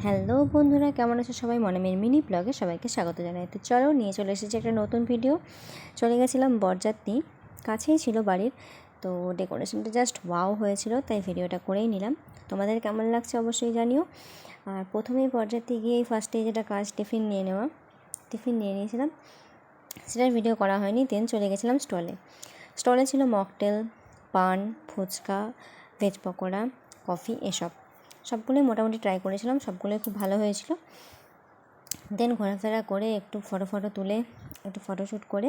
Hello বন্ধুরা, কেমন আছো সবাই? মনমের মিনি ব্লগে সবাইকে স্বাগত জানাই। তো চলো, নিয়ে চলে এসেছি একটা নতুন ভিডিও। চলে গেছিলাম বরযাত্রী, কাছেই ছিল বাড়ির। তো ডেকোরেশনটা জাস্ট ওয়াও হয়েছিল, তাই ভিডিওটা করেই নিলাম। তোমাদের কেমন লাগছে অবশ্যই জানিও। আর প্রথমেই বরযাত্রী গিয়েই ফার্স্টে যেটা কাজ, টিফিন নিয়ে নিয়েছিলাম, সেটার ভিডিও করা হয়নি। দেন চলে গেছিলাম স্টলে ছিল মকটেল, পান, ফুচকা, ভেজ পকোড়া, কফি, এসব সবগুলোই মোটামুটি ট্রাই করেছিলাম, সবগুলোই খুব ভালো হয়েছিল। দেন ঘোরাফেরা করে একটু ফটো তুলে, একটু ফটোশ্যুট করে,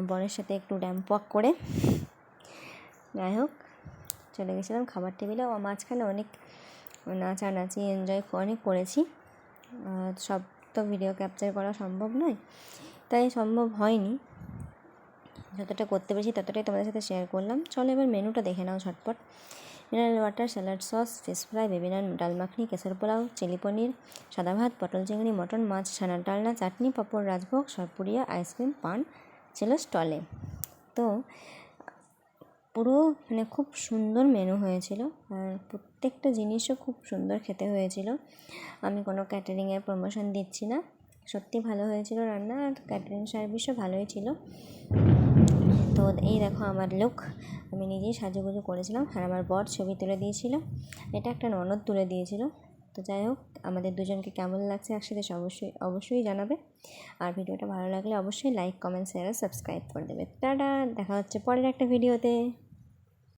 বরের সাথে একটু র্যাম্প ওয়াক করে, যাই হোক চলে গেছিলাম খাবার টেবিলে। মাঝখানে অনেক নাচানাচি এনজয় অনেক করেছি। সব তো ভিডিও ক্যাপচার করা সম্ভব নয়, তাই সম্ভব হয়নি। যতটা করতে পেরেছি ততটাই তোমাদের সাথে শেয়ার করলাম। চলো এবার মেনুটা দেখে নাও ঝটপট। Mineral water, salad sauce, fish fry, baby naan, dal makhani, কেশর পোলাও, চিলি পনির, সাদা ভাত, পটল চিংড়ি, মটন, মাছ, ছানার ডালনা, চাটনি, পাঁপড়, রাজভোগ, সরপুরিয়া, আইসক্রিম, পান ছিল স্টলে। তো পুরো খুব সুন্দর মেনু হয়েছিল, আর প্রত্যেকটা জিনিসও খুব সুন্দর খেতে হয়েছিল। আমি কোনো ক্যাটারিংয়ের প্রমোশন দিচ্ছি না, সত্যি ভালো হয়েছিল রান্না, আর ক্যাটারিং সার্ভিসও ভালোই ছিল। তো এই দেখো আমার লুক, আমি নিজেই সাজুগুজু করেছিলাম, আর আমার বর ছবি তুলে দিয়েছিল, এটা একটা ননদ তুলে দিয়েছিল। তো যাই হোক, আমাদের দুজনকে কেমন লাগছে একসাথে অবশ্যই জানাবে। আর ভিডিওটা ভালো লাগলে অবশ্যই লাইক, কমেন্ট, শেয়ার, সাবস্ক্রাইব করে দেবে। টাটা, দেখা হচ্ছে পরের একটা ভিডিওতে।